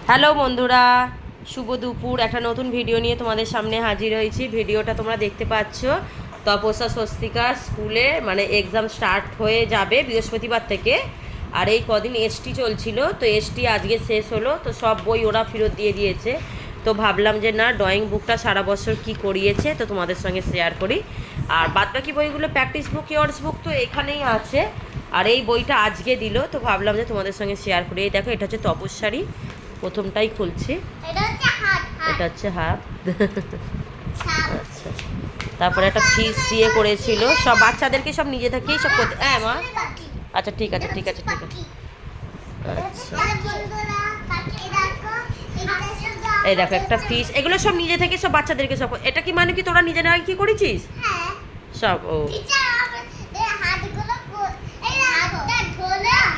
Hello বন্ধুরা, শুভ দুপুর। একটা নতুন ভিডিও নিয়ে তোমাদের সামনে হাজির হয়েছি। ভিডিওটা তোমরা দেখতে পাচ্ছ তপস্যা স্বস্তিকা স্কুলে মানে এক্সাম স্টার্ট হয়ে যাবে বৃহস্পতিবার থেকে। আর এই কদিন এসটি চলছিল, তো এসটি আজকে শেষ হলো, তো সব বই ওরা ফেরত দিয়ে দিয়েছে। তো ভাবলাম যে না, ড্রয়িং বুকটা সারা বছর কি করিয়েছে তো তোমাদের সঙ্গে শেয়ার করি। আর বাদবাকি বইগুলো প্র্যাকটিস বুক, ইয়ার্স বুক তো এখানেই আছে। আর এই বইটা আজকে দিল, তো ভাবলাম যে তোমাদের সঙ্গে শেয়ার করি। এই দেখো, এটা হচ্ছে তপস্যারই, প্রথমটাই খুলছি। এটা হচ্ছে হাত। আচ্ছা, তারপরে একটা ফিস দিয়ে করেছিল, সব বাচ্চাদেরকে সব নিজে থেকেই সব করতে। হ্যাঁ মা, আচ্ছা ঠিক আছে ঠিক আছে ঠিক আছে। আচ্ছা, এই দেখো একটা ফিস, এগুলো সব নিজে থেকে সব বাচ্চাদেরকে সব। এটা কি মানে কি তোরা নিজেরাই কি করেছিস সব? ও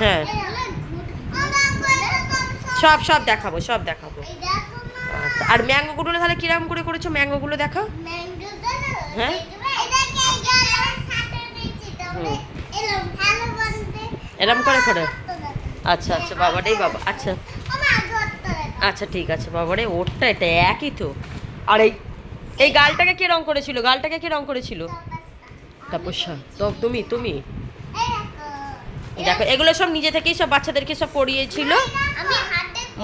হ্যাঁ, সব সব দেখাবো, সব দেখাবো। আচ্ছা, আর ম্যাঙ্গোগুলো তাহলে কিরকম করে করেছো? ম্যাঙ্গোগুলো দেখাও। হ্যাঁ, এরম করে করে। আচ্ছা আচ্ছা বাবাটাই বাবা। আচ্ছা আচ্ছা ঠিক আছে বাবারে, ওরটা এটা একই তো। আর এই এই গালটাকে কে রং করেছিল? গালটাকে কে রং করেছিল? তপস্যা। তো তুমি তুমি দেখো, এগুলো সব নিজে থেকেই সব বাচ্চাদেরকে সব পড়িয়েছিল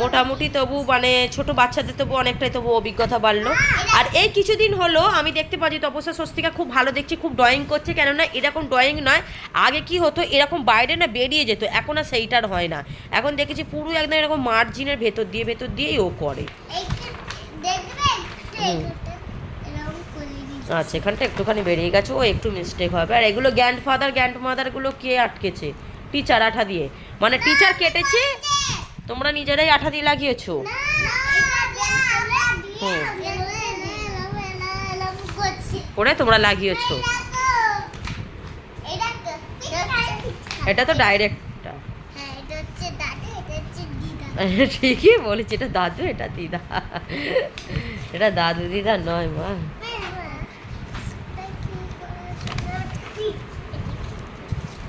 মোটামুটি। তবু মানে ছোট বাচ্চাদের তবু অনেকটাই তবু অভিজ্ঞতা বাড়লো। আর এই কিছুদিন হলো আমি দেখতে পাচ্ছি তপস্যা স্বস্তিকা খুব ভালো দেখছি, খুব ড্রয়িং করছে। কেননা এরকম ড্রয়িং নয়, আগে কি হতো এরকম বাইরে না বেরিয়ে যেত, এখন আর সেইটার হয় না। এখন দেখেছি পুরো একদম এরকম মার্জিনের ভেতর দিয়েই ও করে। আচ্ছা, এখানটা একটুখানি বেরিয়ে গেছে, ও একটু মিস্টেক হবে। আর এগুলো গ্র্যান্ডমাদারগুলো কে আটকেছে? টিচার আঠা দিয়ে, মানে টিচার কেটেছে, তোমরা নিজেরাই আঠা দিয়ে লাগিয়েছো। করে তোমরা লাগিয়েছো। এটা তো ডাইরেক্টটা। ঠিকই বলেছি, এটা দাদু, এটা দিদা। এটা দাদু দিদা নয় মা।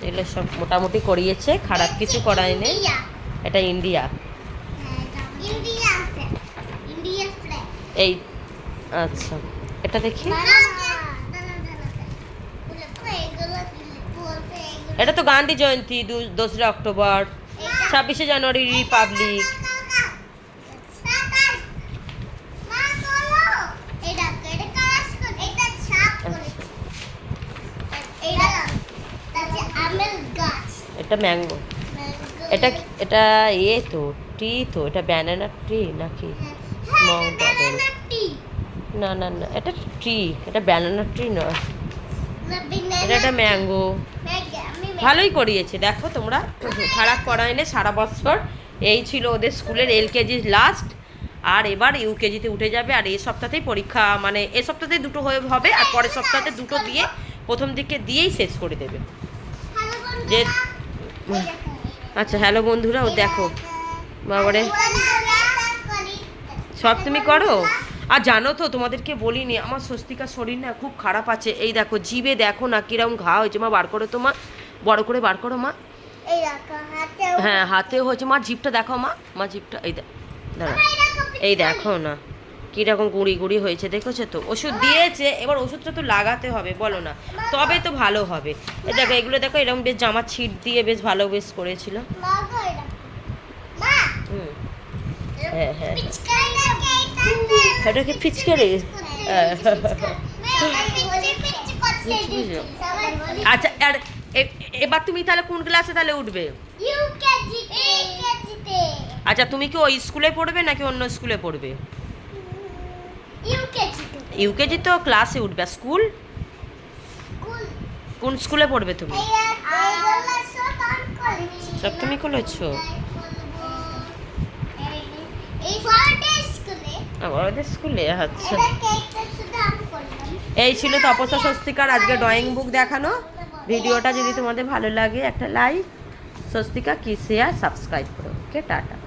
এগুলো সব মোটামুটি করিয়েছে, খারাপ কিছু করায়নি। এটা ইন্ডিয়া। এই আচ্ছা, এটা দেখি। এটা তো গান্ধী জয়ন্তী, 2রা অক্টোবর, 26শে জানুয়ারি রিপাবলিক। এটা ম্যাঙ্গো। এটা এটা তো ট্রি, তো এটা ব্যানানা ট্রি নাকি? না না না, এটা ট্রি, এটা ব্যানানা ট্রি নয়, এটা একটা ম্যাঙ্গো। ভালোই করিয়েছে দেখো তোমরা, খারাপ করায়নি সারা বছর। এই ছিল ওদের স্কুলের LKG লাস্ট, আর এবার UKGতে উঠে যাবে। আর এই সপ্তাহতেই পরীক্ষা, মানে এই সপ্তাহতেই দুটো হবে, আর পরের সপ্তাহতে দুটো দিয়ে প্রথম দিকে দিয়েই শেষ করে দেবে যে। আচ্ছা হ্যালো বন্ধুরা, ও দেখো বাবারে, সব তুমি করো। আর জানো তো তোমাদেরকে বলিনি, আমার স্বস্তিকার শরীর না খুব খারাপ আছে। এই দেখো জিভে দেখো না কিরকম ঘা হয়েছে। মা বার করো তো মা, বড় করে বার করো মা। হ্যাঁ হাতেও হয়েছে মা, জিভটা দেখো মা, মা জিভটা এই দাঁড়া, এই দেখো না কীরকম গুঁড়ি হয়েছে, দেখেছো তো? ওষুধ দিয়েছে, এবার ওষুধটা তো লাগাতে হবে বলো না, তবে তো ভালো হবে। এই দেখো এগুলো দেখো, এরকম বেশ জামার ছিট দিয়ে বেশ ভালো বেশ করেছিল। হ্যাঁ হ্যাঁ, এটা কি পিচকারি? আচ্ছা, আর এবার তুমি তাহলে কোন ক্লাসে তাহলে উঠবে? আচ্ছা, তুমি কি ওই স্কুলে পড়বে নাকি অন্য স্কুলে পড়বে? ইউকেজি তো ক্লাসে উঠবে। স্কুল কোন স্কুলে পড়বে তুমি? সব তুমি করেছো আমাদের স্কুলে? আচ্ছা, এই ছিল তপস্যা স্বস্তিকার আজকে ড্রয়িং বুক দেখানো। ভিডিওটা যদি তোমাদের ভালো লাগে একটা লাইক, স্বস্তিকা কি শেয়ার, সাবস্ক্রাইব করো। ওকে, টাটা।